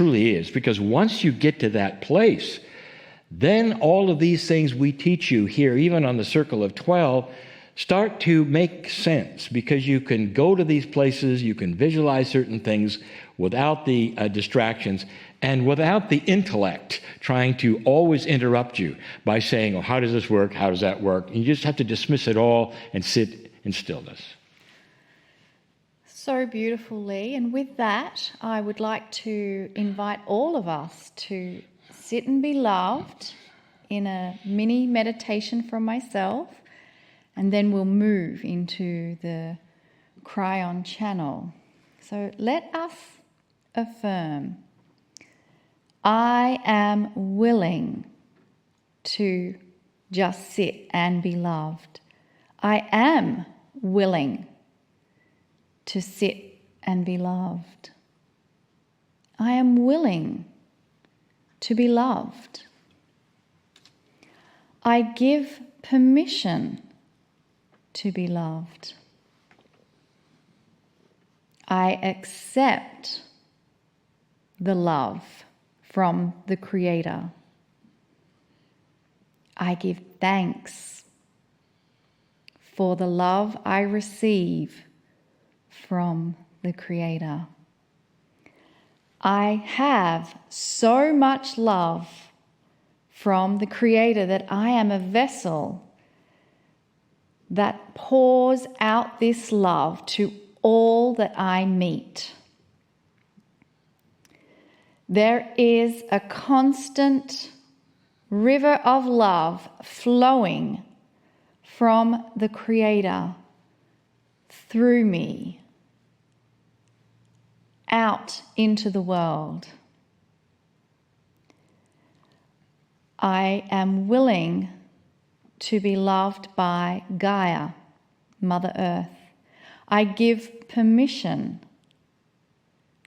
truly is. Because once you get to that place, then all of these things we teach you here, even on the Circle of 12, start to make sense, because you can go to these places, you can visualize certain things without the distractions and without the intellect trying to always interrupt you by saying, oh, how does this work? How does that work? And you just have to dismiss it all and sit in stillness. So beautiful, Lee. And with that, I would like to invite all of us to sit and be loved in a mini meditation from myself, and then we'll move into the Cryon channel. So let us affirm, I am willing to just sit and be loved. I am willing to sit and be loved. I am willing to be loved. I give permission to be loved. I accept the love from the Creator. I give thanks for the love I receive from the Creator. I have so much love from the Creator that I am a vessel that pours out this love to all that I meet. There is a constant river of love flowing from the Creator through me out into the world. I am willing to be loved by Gaia, Mother Earth. I give permission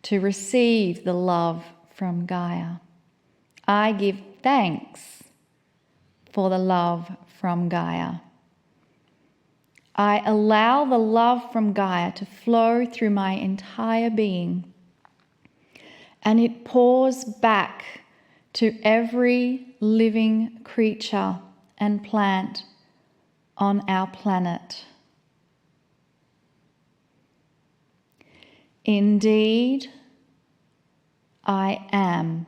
to receive the love from Gaia. I give thanks for the love from Gaia. I allow the love from Gaia to flow through my entire being, and it pours back to every living creature and plant on our planet. Indeed, I am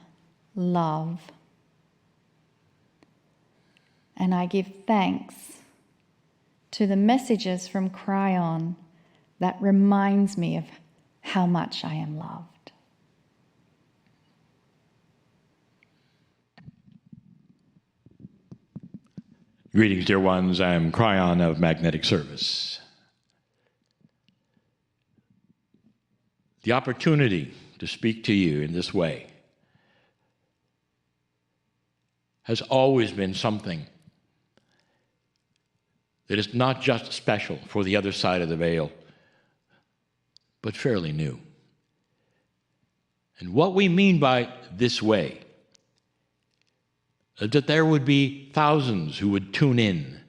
love. And I give thanks to the messages from Kryon that reminds me of how much I am loved. Greetings, dear ones. I am Cryon of Magnetic Service. The opportunity to speak to you in this way has always been something that is not just special for the other side of the veil, but fairly new. And what we mean by this way is that there would be thousands who would tune in,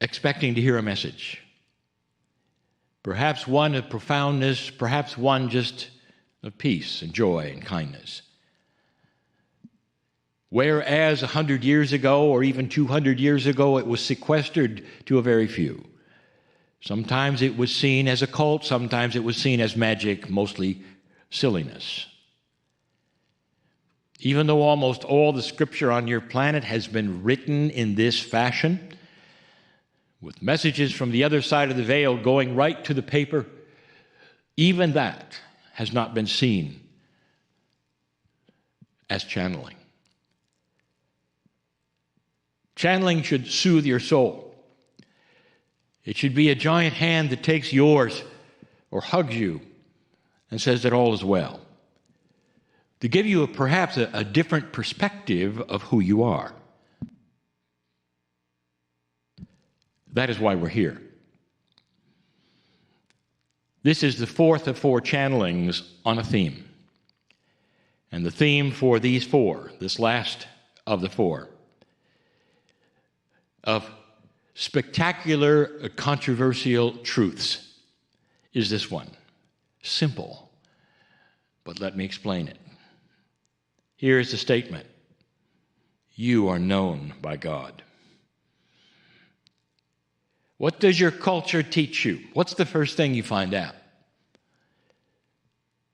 expecting to hear a message. Perhaps one of profoundness, perhaps one just of peace and joy and kindness. Whereas 100 years ago or even 200 years ago, it was sequestered to a very few. Sometimes it was seen as a cult, sometimes it was seen as magic, mostly silliness. Even though almost all the scripture on your planet has been written in this fashion, with messages from the other side of the veil going right to the paper, even that has not been seen as channeling. Channeling should soothe your soul. It should be a giant hand that takes yours or hugs you and says that all is well, to give you perhaps a different perspective of who you are. That is why we're here. This is the fourth of 4 channelings on a theme. And the theme for these 4, this last of the 4, of spectacular, controversial truths, is this one: simple, But let me explain it. Here is the statement. You are known by God. What does your culture teach you? What's the first thing you find out?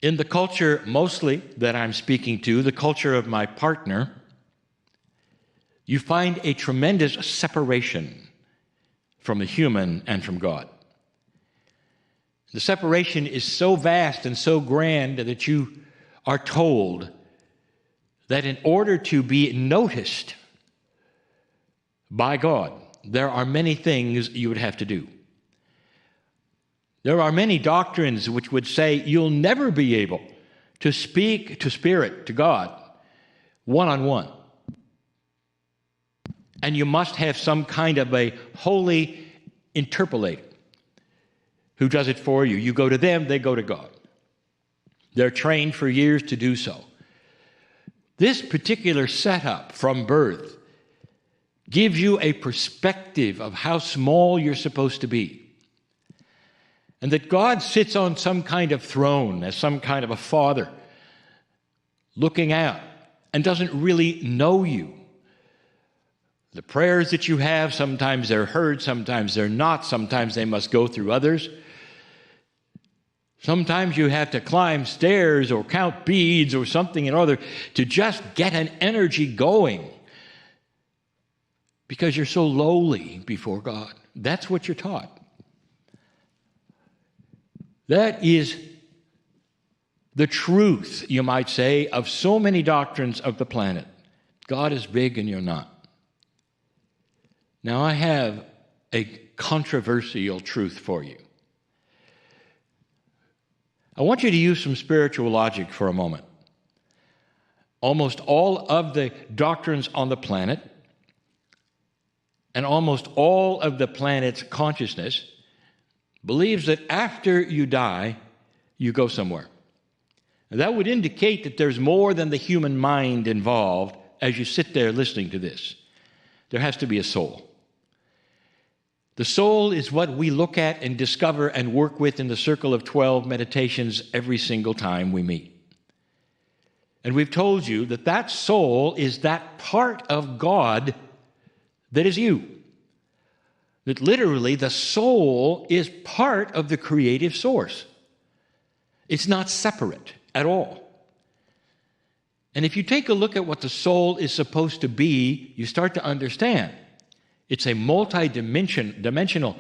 In the culture mostly that I'm speaking to, the culture of my partner, you find a tremendous separation from the human and from God. The separation is so vast and so grand that you are told that in order to be noticed by God, there are many things you would have to do. There are many doctrines which would say you'll never be able to speak to Spirit, to God, one-on-one. And you must have some kind of a holy interpolator who does it for you. You go to them, they go to God. They're trained for years to do so. This particular setup from birth gives you a perspective of how small you're supposed to be. And that God sits on some kind of throne as some kind of a father looking out and doesn't really know you. The prayers that you have, sometimes they're heard, sometimes they're not, sometimes they must go through others. Sometimes you have to climb stairs or count beads or something in order to just get an energy going because you're so lowly before God. That's what you're taught. That is the truth, you might say, of so many doctrines of the planet. God is big and you're not. Now, I have a controversial truth for you. I want you to use some spiritual logic for a moment. Almost all of the doctrines on the planet and almost all of the planet's consciousness believes that after you die, you go somewhere. And that would indicate that there's more than the human mind involved as you sit there listening to this. There has to be a soul. The soul is what we look at and discover and work with in the Circle of 12 meditations every single time we meet. And we've told you that that soul is that part of God that is you. That literally the soul is part of the creative source. It's not separate at all. And if you take a look at what the soul is supposed to be, you start to understand. It's a multi-dimensional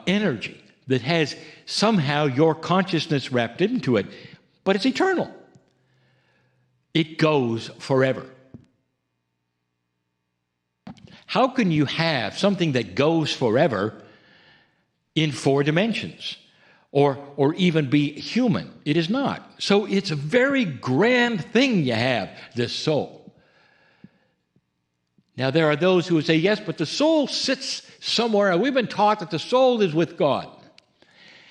energy that has somehow your consciousness wrapped into it, but it's eternal. It goes forever. How can you have something that goes forever in 4 dimensions or even be human? It is not. So it's a very grand thing you have, this soul. Now, there are those who would say, yes, but the soul sits somewhere. We've been taught that the soul is with God.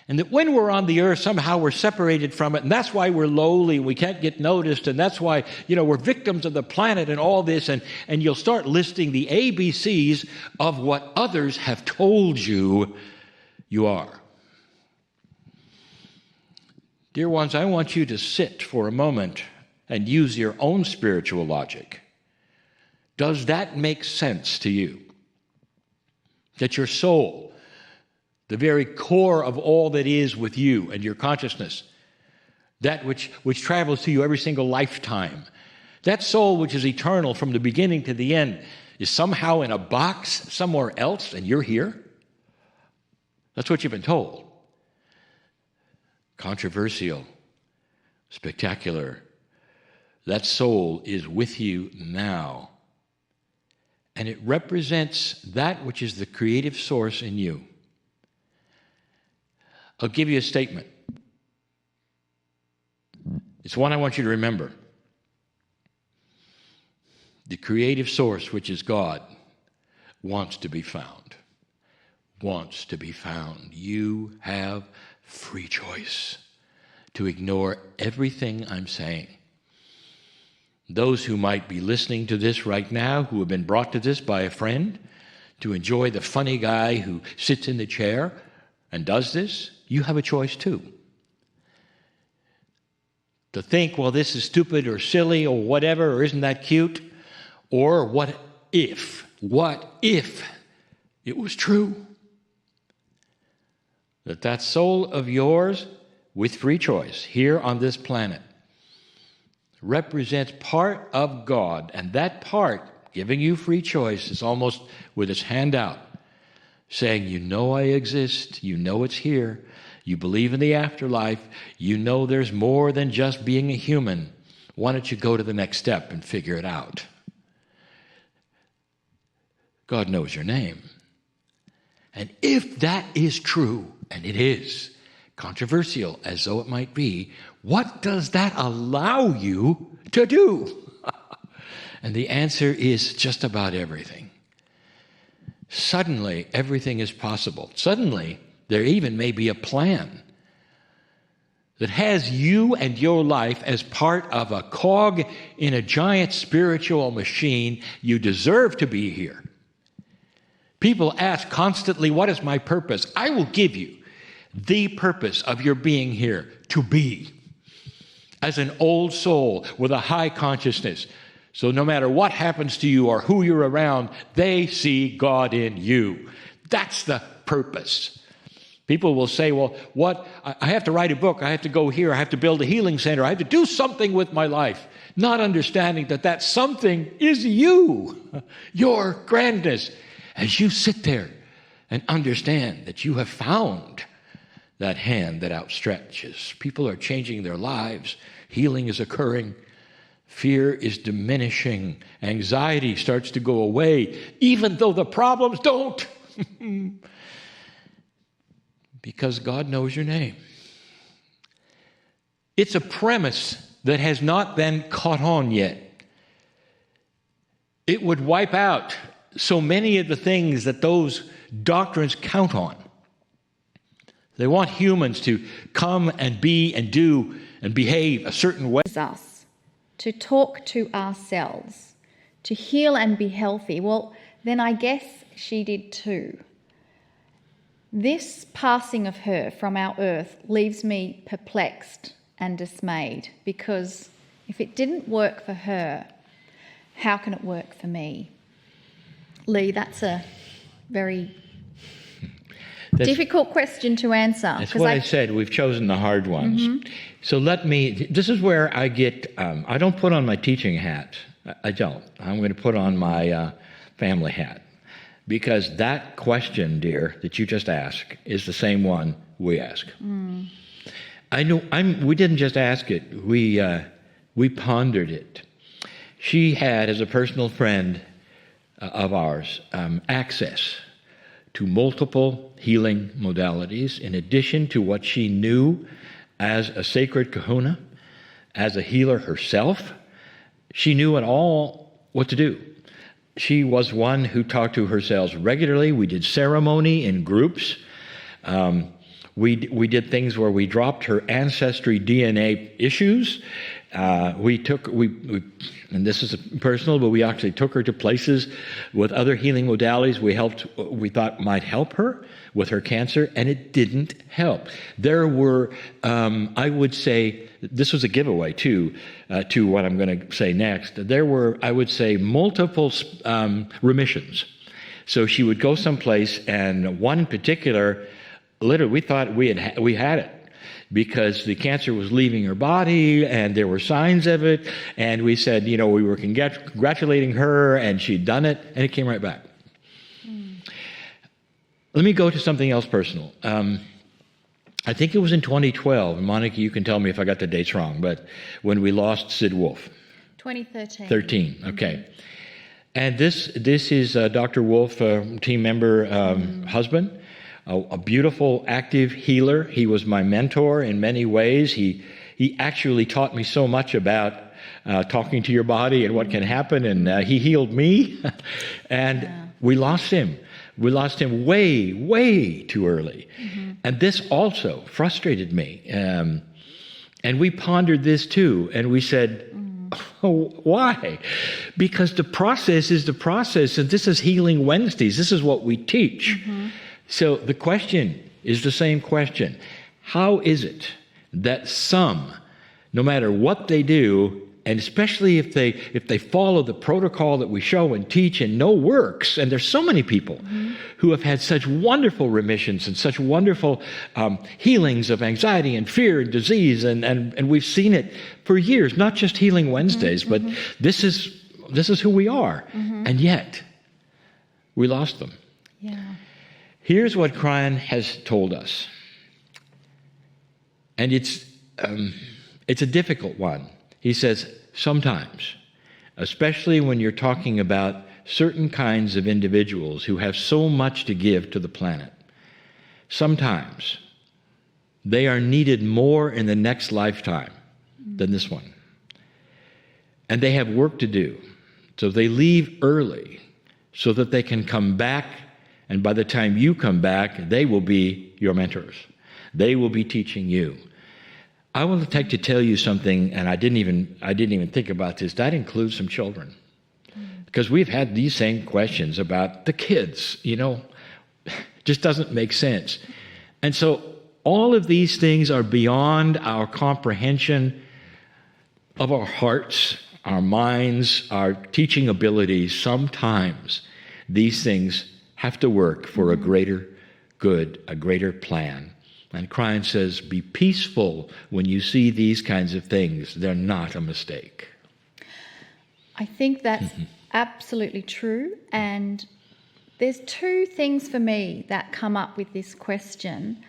And that when we're on the earth, somehow we're separated from it. And that's why we're lowly. We can't get noticed. And that's why, we're victims of the planet and all this. And you'll start listing the ABCs of what others have told you you are. Dear ones, I want you to sit for a moment and use your own spiritual logic. Does that make sense to you? That your soul, the very core of all that is with you and your consciousness, that which travels to you every single lifetime, that soul which is eternal from the beginning to the end, is somehow in a box somewhere else and you're here? That's what you've been told. Controversial, spectacular. That soul is with you now. And it represents that which is the creative source in you. I'll give you a statement. It's one I want you to remember. The creative source, which is God, wants to be found. Wants to be found. You have free choice to ignore everything I'm saying. Those who might be listening to this right now, who have been brought to this by a friend, to enjoy the funny guy who sits in the chair and does this, you have a choice too. to think, well, this is stupid or silly or whatever, or isn't that cute? Or what if it was true? That soul of yours with free choice here on this planet represents part of God, and that part giving you free choice is almost with its hand out, saying, you know I exist, you know it's here, you believe in the afterlife, you know there's more than just being a human. Why don't you go to the next step and figure it out? God knows your name. And if that is true, and it is, controversial as though it might be, what does that allow you to do? And the answer is just about everything. Suddenly, everything is possible. Suddenly, there even may be a plan that has you and your life as part of a cog in a giant spiritual machine. You deserve to be here. People ask constantly, what is my purpose? I will give you the purpose of your being here, to be as an old soul with a high consciousness. So no matter what happens to you or who you're around, they see God in you. That's the purpose. People will say, well, what? I have to write a book. I have to go here. I have to build a healing center. I have to do something with my life. Not understanding that that something is you, your grandness. As you sit there and understand that you have found that hand that outstretches, people are changing their lives, healing is occurring, fear is diminishing, anxiety starts to go away, even though the problems don't. Because God knows your name. It's a premise that has not been caught on yet. It would wipe out so many of the things that those doctrines count on. They want humans to come and be and do and behave a certain way. Us to talk to ourselves, to heal and be healthy. Well, then I guess she did too. This passing of her from our earth leaves me perplexed and dismayed, because if it didn't work for her, how can it work for me? Lee, that's a very difficult question to answer. That's what I said. We've chosen the hard ones. Mm-hmm. So this is where I get, I don't put on my teaching hat. I don't. I'm going to put on my family hat. Because that question, dear, that you just asked is the same one we ask. Mm. We didn't just ask it. We pondered it. She had, as a personal friend of ours, access to multiple healing modalities, in addition to what she knew as a sacred kahuna, as a healer herself. She knew it all what to do. She was one who talked to herself regularly. We did ceremony in groups. We did things where we dropped her ancestry DNA issues. And this is personal, but we actually took her to places with other healing modalities we thought might help her with her cancer, and it didn't help. There were, I would say, this was a giveaway too, to what I'm going to say next. There were, I would say, multiple remissions. So she would go someplace, and one particular, literally, we thought we had it, because the cancer was leaving her body and there were signs of it, and we said, we were congratulating her and she'd done it, and it came right back. Let me go to something else personal. I think it was in 2012, and Monica, you can tell me if I got the dates wrong, but when we lost Sid Wolf. 2013. Okay. And this is Dr. Wolf, team member, husband. A beautiful, active healer. He was my mentor in many ways. He actually taught me so much about talking to your body and what can happen, and he healed me. And we lost him. We lost him way, way too early. Mm-hmm. And this also frustrated me. And we pondered this too, and we said, oh, why? Because the process is the process, and this is Healing Wednesdays. This is what we teach. Mm-hmm. So the question is the same question. How is it that some no matter what they do, and especially if they follow the protocol that we show and teach and know works. And there's so many people who have had such wonderful remissions and such wonderful healings of anxiety and fear and disease, and we've seen it for years. Not just Healing Wednesdays, but this is who we are, and yet we lost them. Yeah. Here's what Cryon has told us, and it's a difficult one. He says, sometimes, especially when you're talking about certain kinds of individuals who have so much to give to the planet, sometimes they are needed more in the next lifetime than this one. And they have work to do. So they leave early so that they can come back, and by the time you come back, they will be your mentors. They will be teaching you. I would like to tell you something, and I didn't even think about this. That includes some children, because we've had these same questions about the kids. Just doesn't make sense. And so all of these things are beyond our comprehension of our hearts, our minds, our teaching abilities. Sometimes these things have to work for a greater good, a greater plan. And Cryon says, be peaceful when you see these kinds of things. They're not a mistake. I think that's absolutely true. And there's two things for me that come up with this question.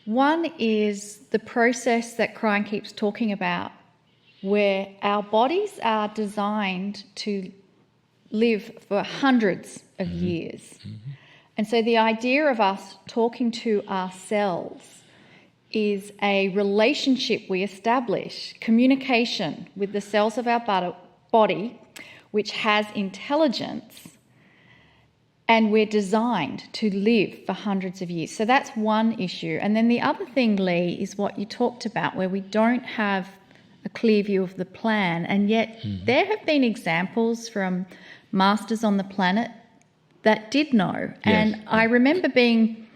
One is the process that Cryon keeps talking about, where our bodies are designed to live for hundreds of years. And so the idea of us talking to ourselves is a relationship we establish, communication with the cells of our body, which has intelligence, and we're designed to live for hundreds of years. So that's one issue. And then the other thing, Lee, is what you talked about, where we don't have a clear view of the plan. And yet there have been examples from masters on the planet that did know. And Yes. I remember being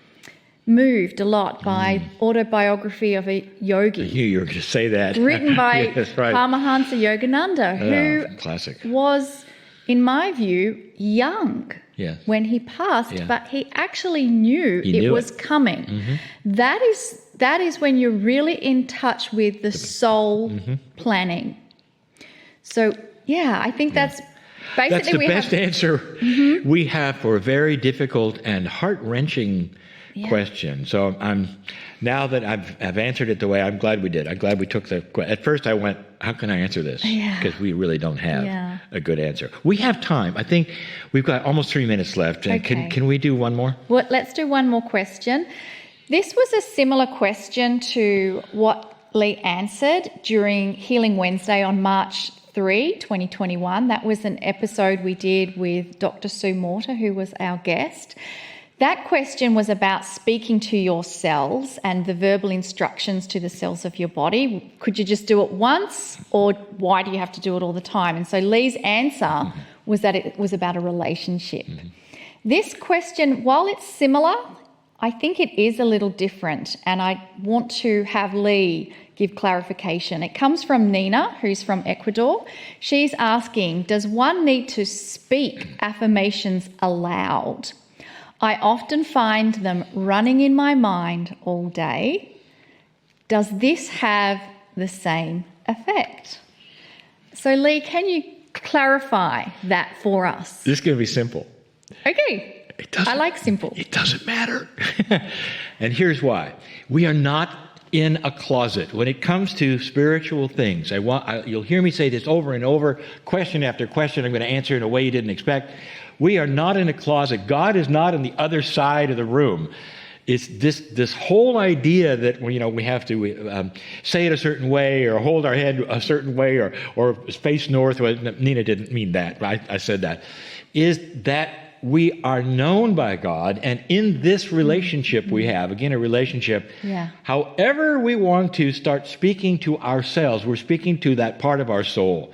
moved a lot by autobiography of a yogi. You were going to say that. Written by Yes, right. Paramahansa Yogananda, who Classic. was, in my view, young Yes. when he passed, Yeah. but he actually knew He it knew was it. coming. That is when you're really in touch with the soul planning. So, yeah, I think that's That's basically the best answer we have for a very difficult and heart-wrenching question. So now that I've answered it the way I'm glad we did. I'm glad we took at first I went, how can I answer this? Yeah. Because we really don't have Yeah. a good answer. We have time. I think we've got almost 3 minutes left. Okay. Can we do one more? Well, let's do one more question. This was a similar question to what Lee answered during Healing Wednesday on March 3, 2021. That was an episode we did with Dr. Sue Morter, who was our guest. That question was about speaking to your cells and the verbal instructions to the cells of your body. Could you just do it once, or why do you have to do it all the time? And so Lee's answer was that it was about a relationship. This question, while it's similar, I think it is a little different, and I want to have Lee give clarification. It comes from Nina, who's from Ecuador. She's asking, does one need to speak affirmations aloud? I often find them running in my mind all day. Does this have the same effect? So, Lee, can you clarify that for us? This is going to be simple. Okay. I like simple. It doesn't matter. And here's why. We are not in a closet. When it comes to spiritual things, you'll hear me say this over and over, question after question. I'm going to answer in a way you didn't expect. We are not in a closet. God is not on the other side of the room. It's this whole idea that we have to say it a certain way, or hold our head a certain way, or face north. Well, Nina didn't mean that. I said that. Is that we are known by God, and in this relationship we have, again, a relationship, however we want to start speaking to ourselves, we're speaking to that part of our soul.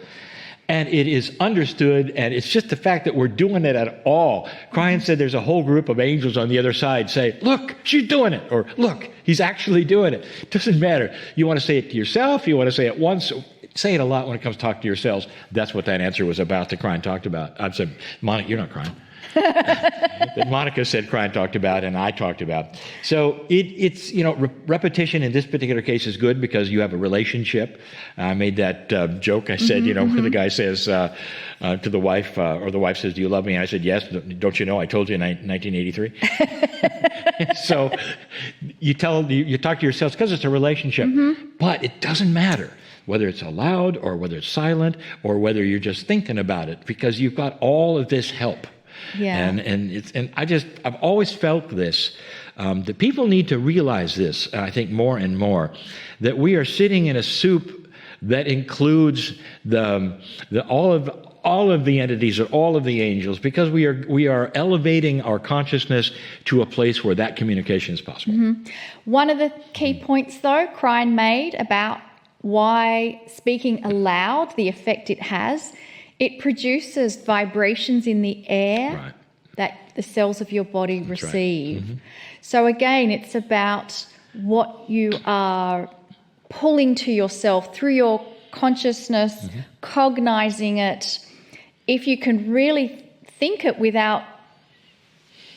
And it is understood, and it's just the fact that we're doing it at all. Cryon said there's a whole group of angels on the other side say, look, she's doing it, or look, he's actually doing it. It doesn't matter. You want to say it to yourself, you want to say it once, say it a lot when it comes to talk to yourselves. That's what that answer was about that Cryon talked about. I said, Monica, you're not crying. That Monica said Cryon talked about and I talked about. So it's repetition in this particular case is good because you have a relationship. I made that joke. I said, where the guy says to the wife, or the wife says, do you love me? And I said, yes. Don't you know I told you in 1983? So you talk to yourselves because it's a relationship. But it doesn't matter whether it's aloud or whether it's silent or whether you're just thinking about it, because you've got all of this help. Yeah. And I've always felt this, that people need to realize this, I think more and more, that we are sitting in a soup that includes all of the entities, all of the angels, because we are elevating our consciousness to a place where that communication is possible. One of the key points, though, Cryon made about why speaking aloud, the effect it has, it produces vibrations in the air that the cells of your body receive. So again, it's about what you are pulling to yourself through your consciousness, cognizing it. If you can really think it without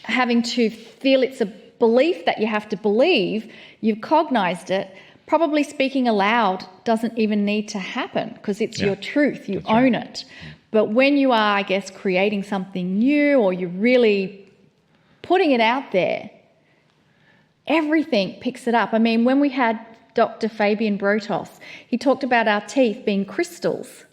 having to feel it's a belief that you have to believe, you've cognized it. Probably speaking aloud doesn't even need to happen because it's your truth. You own it. But when you are, I guess, creating something new or you're really putting it out there, everything picks it up. I mean, when we had Dr. Fabian Brotos, he talked about our teeth being crystals.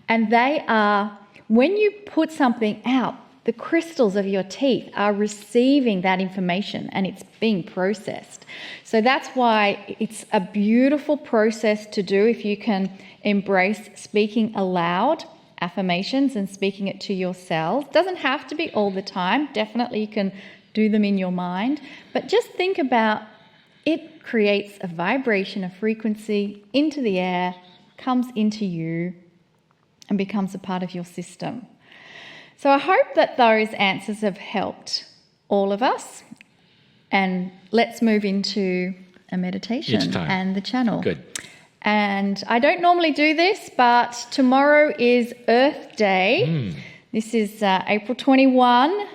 And they are, when you put something out, the crystals of your teeth are receiving that information and it's being processed. So that's why it's a beautiful process to do if you can embrace speaking aloud, affirmations, and speaking it to yourself. Doesn't have to be all the time. Definitely you can do them in your mind. But just think about it creates a vibration, a frequency into the air, comes into you and becomes a part of your system. So I hope that those answers have helped all of us. And let's move into a meditation and the channel. Good. And I don't normally do this, but tomorrow is Earth Day. This is April 21.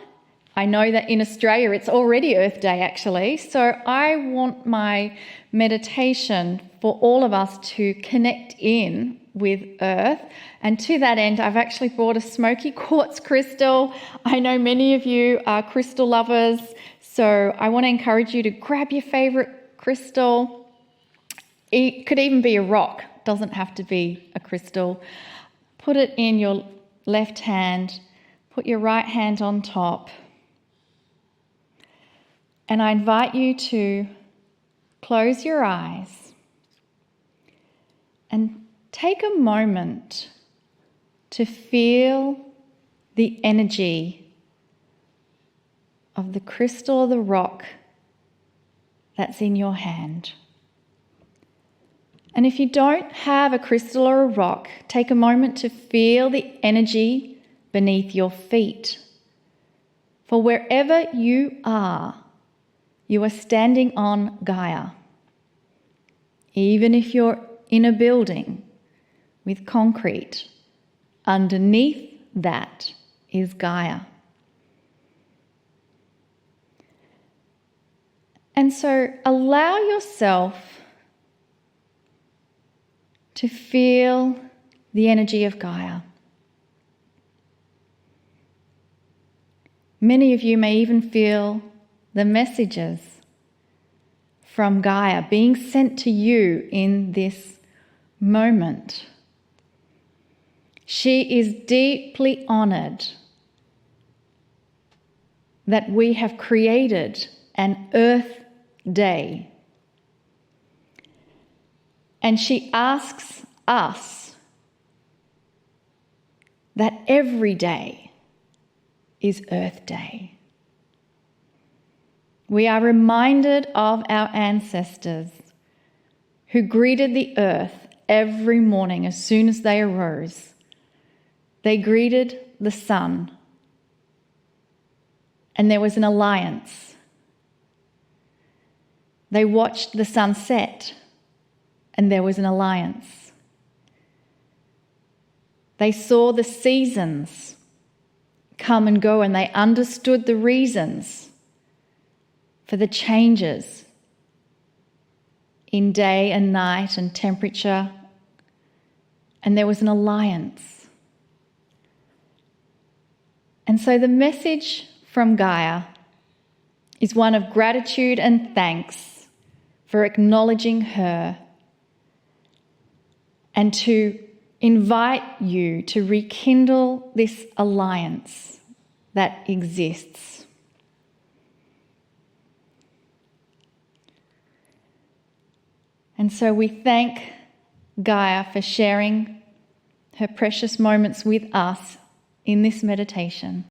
I know that in Australia it's already Earth Day, actually. So I want my meditation for all of us to connect in with Earth. And to that end, I've actually brought a smoky quartz crystal. I know many of you are crystal lovers, so I want to encourage you to grab your favorite crystal. It could even be a rock, doesn't have to be a crystal. Put it in your left hand, put your right hand on top. And I invite you to close your eyes and take a moment to feel the energy of the crystal or the rock that's in your hand. And if you don't have a crystal or a rock, take a moment to feel the energy beneath your feet. For wherever you are standing on Gaia. Even if you're in a building with concrete, underneath that is Gaia. And so allow yourself to feel the energy of Gaia. Many of you may even feel the messages from Gaia being sent to you in this moment. She is deeply honored that we have created an Earth Day. And she asks us that every day is Earth Day. We are reminded of our ancestors who greeted the earth every morning as soon as they arose They greeted the sun, and there was an alliance. They watched the sun set, and there was an alliance. They saw the seasons come and go, and they understood the reasons for the changes in day and night and temperature, and there was an alliance. And so the message from Gaia is one of gratitude and thanks for acknowledging her, and to invite you to rekindle this alliance that exists. And so we thank Gaia for sharing her precious moments with us in this meditation.